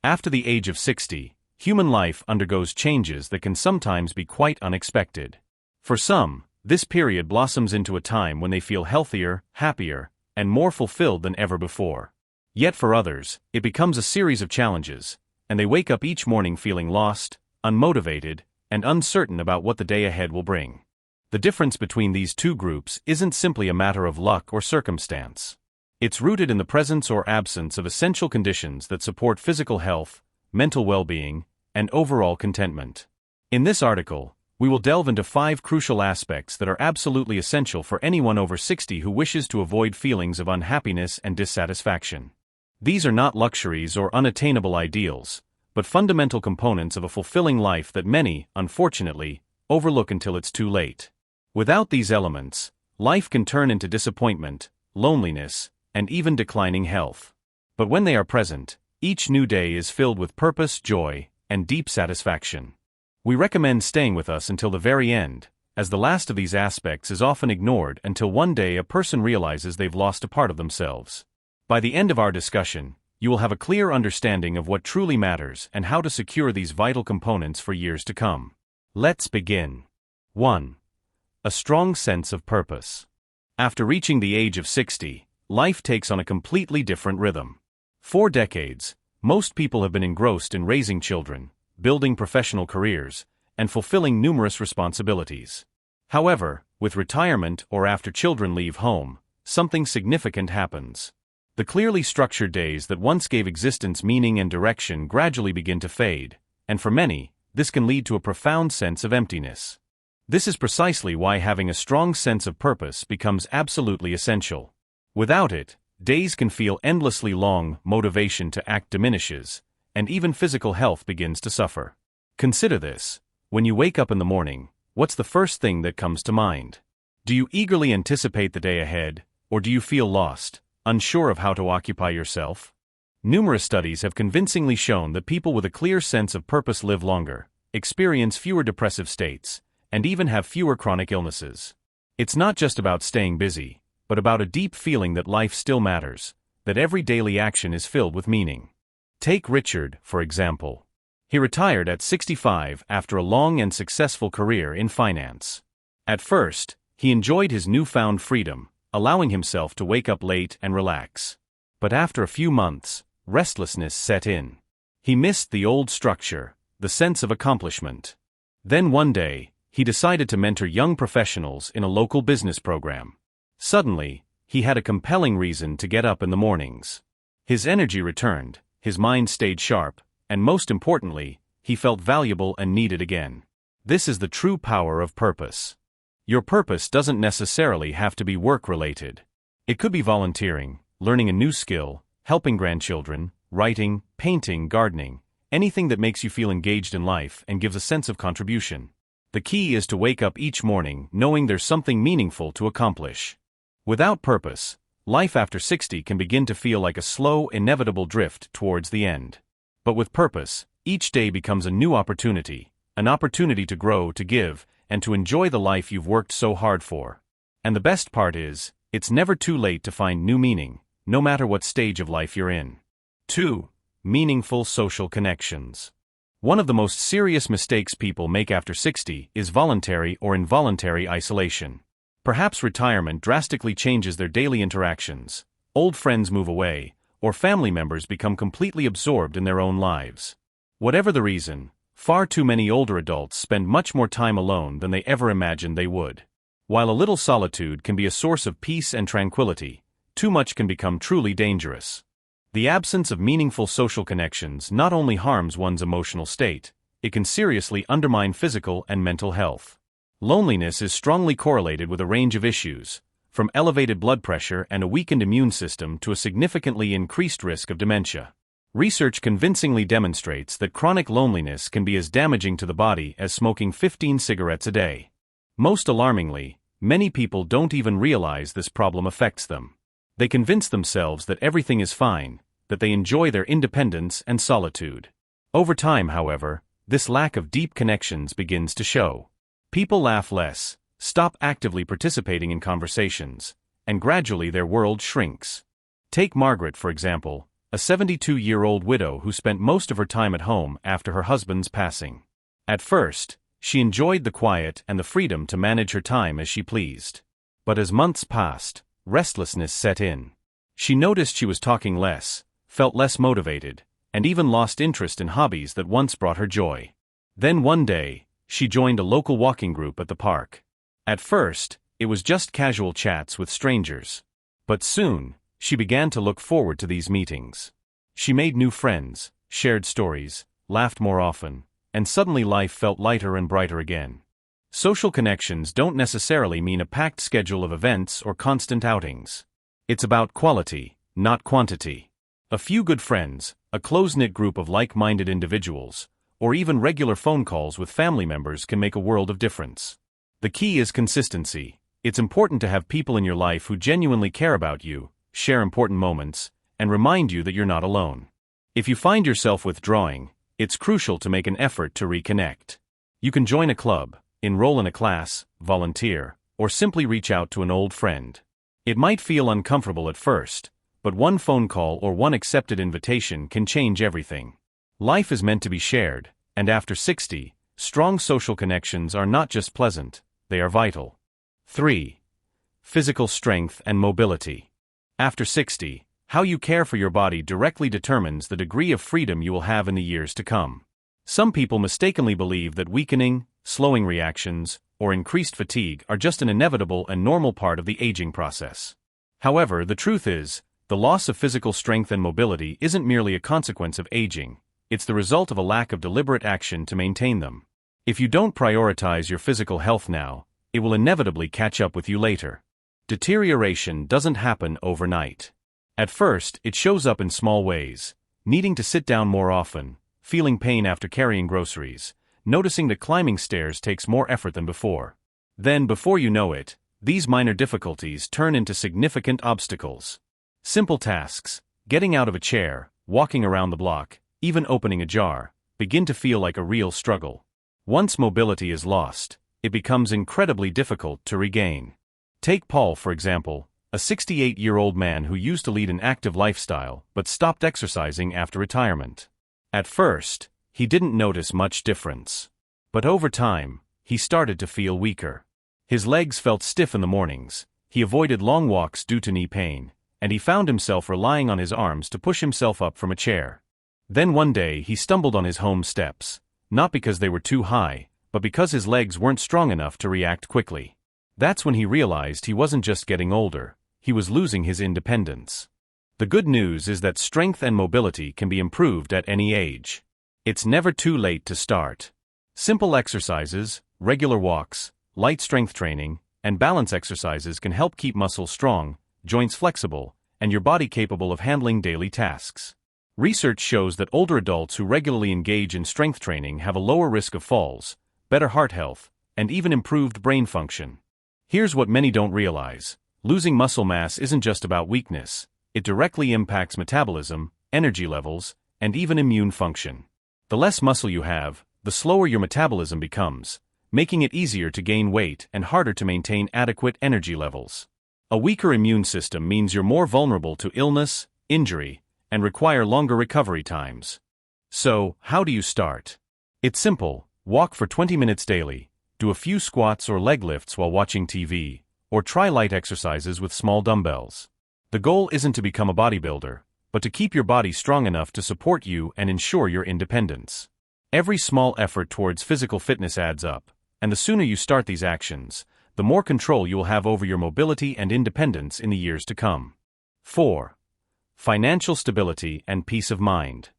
After the age of 60, human life undergoes changes that can sometimes be quite unexpected. For some, this period blossoms into a time when they feel healthier, happier, and more fulfilled than ever before. Yet for others, it becomes a series of challenges, and they wake up each morning feeling lost, unmotivated, and uncertain about what the day ahead will bring. The difference between these two groups isn't simply a matter of luck or circumstance. It's rooted in the presence or absence of essential conditions that support physical health, mental well-being, and overall contentment. In this article, we will delve into 5 crucial aspects that are absolutely essential for anyone over 60 who wishes to avoid feelings of unhappiness and dissatisfaction. These are not luxuries or unattainable ideals, but fundamental components of a fulfilling life that many, unfortunately, overlook until it's too late. Without these elements, life can turn into disappointment, loneliness, and even declining health. But when they are present, each new day is filled with purpose, joy, and deep satisfaction. We recommend staying with us until the very end, as the last of these aspects is often ignored until one day a person realizes they've lost a part of themselves. By the end of our discussion, you will have a clear understanding of what truly matters and how to secure these vital components for years to come. Let's begin. 1. A strong sense of purpose. After reaching the age of 60, life takes on a completely different rhythm. For decades, most people have been engrossed in raising children, building professional careers, and fulfilling numerous responsibilities. However, with retirement or after children leave home, something significant happens. The clearly structured days that once gave existence meaning and direction gradually begin to fade, and for many, this can lead to a profound sense of emptiness. This is precisely why having a strong sense of purpose becomes absolutely essential. Without it, days can feel endlessly long, motivation to act diminishes, and even physical health begins to suffer. Consider this. When you wake up in the morning, what's the first thing that comes to mind? Do you eagerly anticipate the day ahead, or do you feel lost, unsure of how to occupy yourself? Numerous studies have convincingly shown that people with a clear sense of purpose live longer, experience fewer depressive states, and even have fewer chronic illnesses. It's not just about staying busy, but about a deep feeling that life still matters, that every daily action is filled with meaning. Take Richard, for example. He retired at 65 after a long and successful career in finance. At first, he enjoyed his newfound freedom, allowing himself to wake up late and relax. But after a few months, restlessness set in. He missed the old structure, the sense of accomplishment. Then one day, he decided to mentor young professionals in a local business program. Suddenly, he had a compelling reason to get up in the mornings. His energy returned, his mind stayed sharp, and most importantly, he felt valuable and needed again. This is the true power of purpose. Your purpose doesn't necessarily have to be work-related. It could be volunteering, learning a new skill, helping grandchildren, writing, painting, gardening, anything that makes you feel engaged in life and gives a sense of contribution. The key is to wake up each morning knowing there's something meaningful to accomplish. Without purpose, life after 60 can begin to feel like a slow, inevitable drift towards the end. But with purpose, each day becomes a new opportunity, an opportunity to grow, to give, and to enjoy the life you've worked so hard for. And the best part is, it's never too late to find new meaning, no matter what stage of life you're in. 2. Meaningful social connections. One of the most serious mistakes people make after 60 is voluntary or involuntary isolation. Perhaps retirement drastically changes their daily interactions, old friends move away, or family members become completely absorbed in their own lives. Whatever the reason, far too many older adults spend much more time alone than they ever imagined they would. While a little solitude can be a source of peace and tranquility, too much can become truly dangerous. The absence of meaningful social connections not only harms one's emotional state, it can seriously undermine physical and mental health. Loneliness is strongly correlated with a range of issues, from elevated blood pressure and a weakened immune system to a significantly increased risk of dementia. Research convincingly demonstrates that chronic loneliness can be as damaging to the body as smoking 15 cigarettes a day. Most alarmingly, many people don't even realize this problem affects them. They convince themselves that everything is fine, that they enjoy their independence and solitude. Over time, however, this lack of deep connections begins to show. People laugh less, stop actively participating in conversations, and gradually their world shrinks. Take Margaret, for example, a 72-year-old widow who spent most of her time at home after her husband's passing. At first, she enjoyed the quiet and the freedom to manage her time as she pleased. But as months passed, restlessness set in. She noticed she was talking less, felt less motivated, and even lost interest in hobbies that once brought her joy. Then one day, she joined a local walking group at the park. At first, it was just casual chats with strangers. But soon, she began to look forward to these meetings. She made new friends, shared stories, laughed more often, and suddenly life felt lighter and brighter again. Social connections don't necessarily mean a packed schedule of events or constant outings. It's about quality, not quantity. A few good friends, a close-knit group of like-minded individuals, or even regular phone calls with family members can make a world of difference. The key is consistency. It's important to have people in your life who genuinely care about you, share important moments, and remind you that you're not alone. If you find yourself withdrawing, it's crucial to make an effort to reconnect. You can join a club, enroll in a class, volunteer, or simply reach out to an old friend. It might feel uncomfortable at first, but one phone call or one accepted invitation can change everything. Life is meant to be shared, and after 60, strong social connections are not just pleasant, they are vital. 3. Physical strength and mobility. After 60, how you care for your body directly determines the degree of freedom you will have in the years to come. Some people mistakenly believe that weakening, slowing reactions, or increased fatigue are just an inevitable and normal part of the aging process. However, the truth is, the loss of physical strength and mobility isn't merely a consequence of aging, it's the result of a lack of deliberate action to maintain them. If you don't prioritize your physical health now, it will inevitably catch up with you later. Deterioration doesn't happen overnight. At first, it shows up in small ways, needing to sit down more often, feeling pain after carrying groceries, noticing that climbing stairs takes more effort than before. Then, before you know it, these minor difficulties turn into significant obstacles. Simple tasks, getting out of a chair, walking around the block, even opening a jar, begin to feel like a real struggle. Once mobility is lost, it becomes incredibly difficult to regain. Take Paul, for example, a 68-year-old man who used to lead an active lifestyle but stopped exercising after retirement. At first, he didn't notice much difference. But over time, he started to feel weaker. His legs felt stiff in the mornings, he avoided long walks due to knee pain, and he found himself relying on his arms to push himself up from a chair. Then one day he stumbled on his home steps, not because they were too high, but because his legs weren't strong enough to react quickly. That's when he realized he wasn't just getting older, he was losing his independence. The good news is that strength and mobility can be improved at any age. It's never too late to start. Simple exercises, regular walks, light strength training, and balance exercises can help keep muscles strong, joints flexible, and your body capable of handling daily tasks. Research shows that older adults who regularly engage in strength training have a lower risk of falls, better heart health, and even improved brain function. Here's what many don't realize. Losing muscle mass isn't just about weakness. It directly impacts metabolism, energy levels, and even immune function. The less muscle you have, the slower your metabolism becomes, making it easier to gain weight and harder to maintain adequate energy levels. A weaker immune system means you're more vulnerable to illness, injury, and require longer recovery times. So, how do you start? It's simple. Walk for 20 minutes daily, do a few squats or leg lifts while watching TV, or try light exercises with small dumbbells. The goal isn't to become a bodybuilder, but to keep your body strong enough to support you and ensure your independence. Every small effort towards physical fitness adds up, and the sooner you start these actions, the more control you will have over your mobility and independence in the years to come. 4. Financial stability and peace of mind.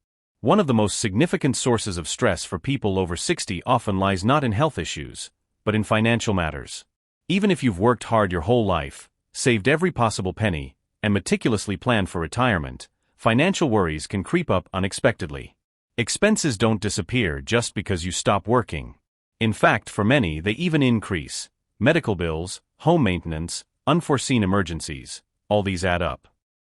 One of the most significant sources of stress for people over 60 often lies not in health issues, but in financial matters. Even if you've worked hard your whole life, saved every possible penny, and meticulously planned for retirement, financial worries can creep up unexpectedly. Expenses don't disappear just because you stop working. In fact, for many, they even increase. Medical bills, home maintenance, unforeseen emergencies, all these add up.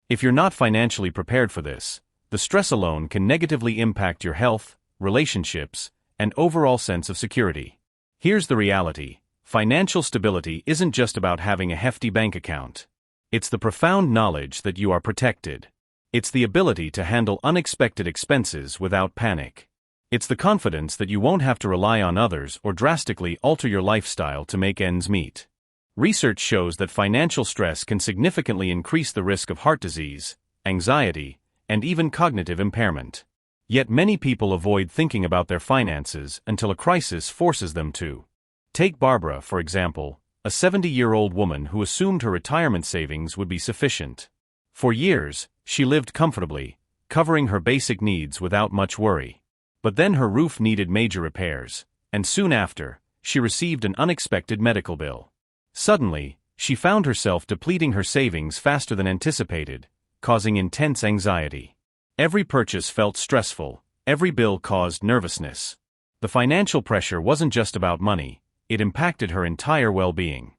If you're not financially prepared for this, the stress alone can negatively impact your health, relationships, and overall sense of security. Here's the reality. Financial stability isn't just about having a hefty bank account. It's the profound knowledge that you are protected. It's the ability to handle unexpected expenses without panic. It's the confidence that you won't have to rely on others or drastically alter your lifestyle to make ends meet. Research shows that financial stress can significantly increase the risk of heart disease, anxiety, and even cognitive impairment. Yet many people avoid thinking about their finances until a crisis forces them to. Take Barbara, for example, a 70-year-old woman who assumed her retirement savings would be sufficient. For years, she lived comfortably, covering her basic needs without much worry. But then her roof needed major repairs, and soon after, she received an unexpected medical bill. Suddenly, she found herself depleting her savings faster than anticipated, causing intense anxiety. Every purchase felt stressful, every bill caused nervousness. The financial pressure wasn't just about money, it impacted her entire well-being.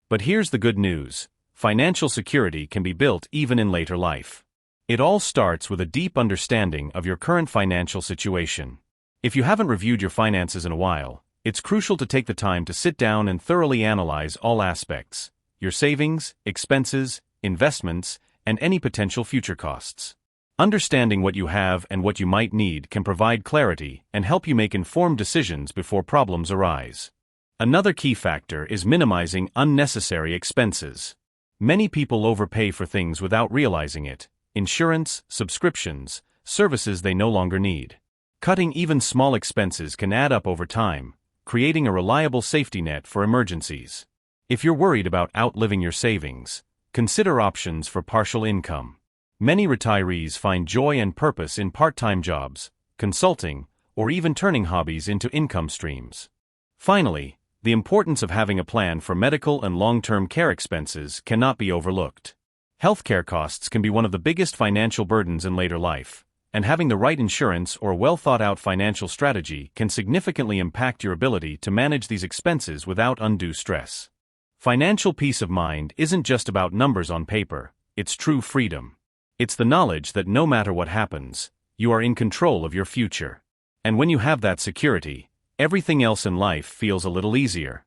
But here's the good news: financial security can be built even in later life. It all starts with a deep understanding of your current financial situation. If you haven't reviewed your finances in a while, it's crucial to take the time to sit down and thoroughly analyze all aspects: your savings, expenses, investments, and any potential future costs. Understanding what you have and what you might need can provide clarity and help you make informed decisions before problems arise. Another key factor is minimizing unnecessary expenses. Many people overpay for things without realizing it: insurance, subscriptions, services they no longer need. Cutting even small expenses can add up over time, creating a reliable safety net for emergencies. If you're worried about outliving your savings, consider options for partial income. Many retirees find joy and purpose in part-time jobs, consulting, or even turning hobbies into income streams. Finally, the importance of having a plan for medical and long-term care expenses cannot be overlooked. Healthcare costs can be one of the biggest financial burdens in later life, and having the right insurance or a well-thought-out financial strategy can significantly impact your ability to manage these expenses without undue stress. Financial peace of mind isn't just about numbers on paper, it's true freedom. It's the knowledge that no matter what happens, you are in control of your future. And when you have that security, everything else in life feels a little easier.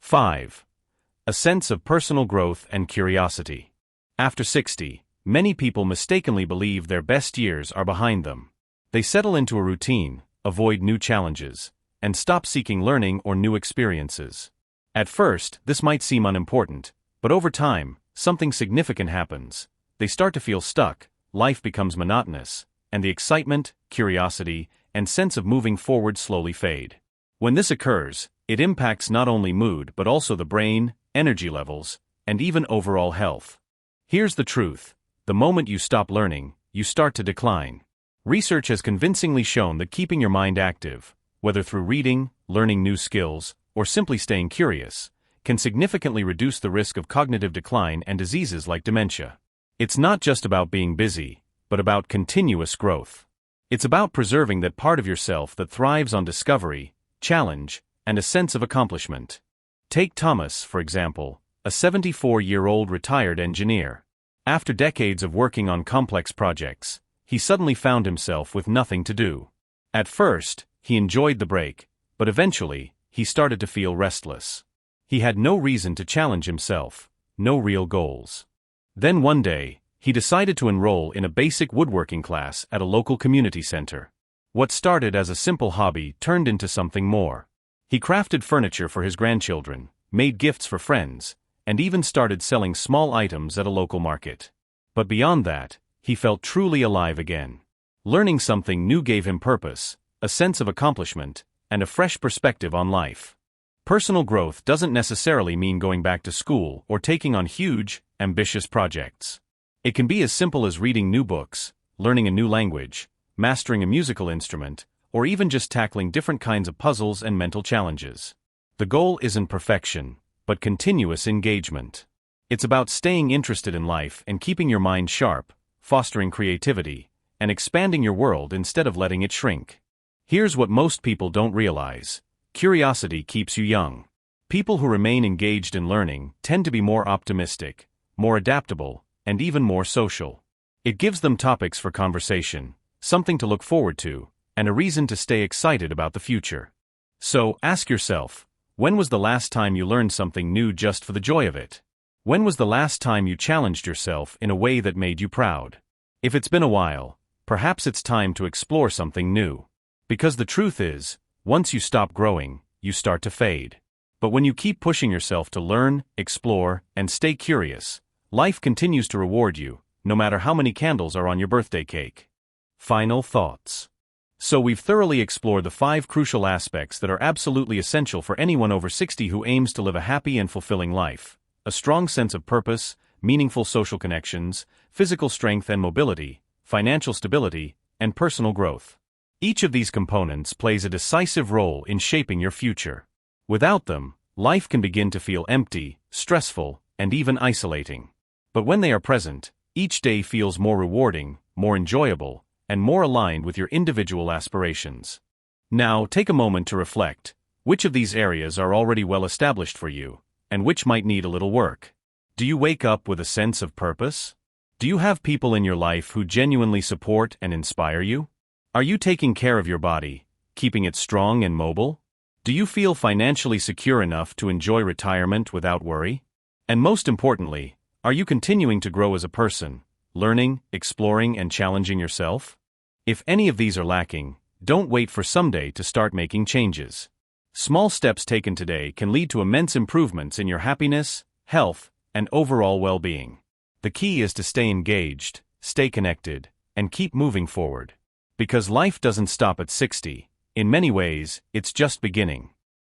5. A sense of personal growth and curiosity. After 60, many people mistakenly believe their best years are behind them. They settle into a routine, avoid new challenges, and stop seeking learning or new experiences. At first, this might seem unimportant, but over time, something significant happens. They start to feel stuck, life becomes monotonous, and the excitement, curiosity, and sense of moving forward slowly fade. When this occurs, it impacts not only mood but also the brain, energy levels, and even overall health. Here's the truth: the moment you stop learning, you start to decline. Research has convincingly shown that keeping your mind active, whether through reading, learning new skills, or simply staying curious, can significantly reduce the risk of cognitive decline and diseases like dementia. It's not just about being busy, but about continuous growth. It's about preserving that part of yourself that thrives on discovery, challenge, and a sense of accomplishment. Take Thomas, for example, a 74-year-old retired engineer. After decades of working on complex projects, he suddenly found himself with nothing to do. At first, he enjoyed the break, but eventually, he started to feel restless. He had no reason to challenge himself, no real goals. Then one day, he decided to enroll in a basic woodworking class at a local community center. What started as a simple hobby turned into something more. He crafted furniture for his grandchildren, made gifts for friends, and even started selling small items at a local market. But beyond that, he felt truly alive again. Learning something new gave him purpose, a sense of accomplishment, and a fresh perspective on life. Personal growth doesn't necessarily mean going back to school or taking on huge, ambitious projects. It can be as simple as reading new books, learning a new language, mastering a musical instrument, or even just tackling different kinds of puzzles and mental challenges. The goal isn't perfection, but continuous engagement. It's about staying interested in life and keeping your mind sharp, fostering creativity, and expanding your world instead of letting it shrink. Here's what most people don't realize: curiosity keeps you young. People who remain engaged in learning tend to be more optimistic, more adaptable, and even more social. It gives them topics for conversation, something to look forward to, and a reason to stay excited about the future. So, ask yourself, when was the last time you learned something new just for the joy of it? When was the last time you challenged yourself in a way that made you proud? If it's been a while, perhaps it's time to explore something new. Because the truth is, once you stop growing, you start to fade. But when you keep pushing yourself to learn, explore, and stay curious, life continues to reward you, no matter how many candles are on your birthday cake. Final thoughts. So we've thoroughly explored the 5 crucial aspects that are absolutely essential for anyone over 60 who aims to live a happy and fulfilling life: a strong sense of purpose, meaningful social connections, physical strength and mobility, financial stability, and personal growth. Each of these components plays a decisive role in shaping your future. Without them, life can begin to feel empty, stressful, and even isolating. But when they are present, each day feels more rewarding, more enjoyable, and more aligned with your individual aspirations. Now, take a moment to reflect. Which of these areas are already well established for you, and which might need a little work? Do you wake up with a sense of purpose? Do you have people in your life who genuinely support and inspire you? Are you taking care of your body, keeping it strong and mobile? Do you feel financially secure enough to enjoy retirement without worry? And most importantly, are you continuing to grow as a person, learning, exploring, and challenging yourself? If any of these are lacking, don't wait for someday to start making changes. Small steps taken today can lead to immense improvements in your happiness, health, and overall well-being. The key is to stay engaged, stay connected, and keep moving forward. Because life doesn't stop at 60. In many ways, it's just beginning.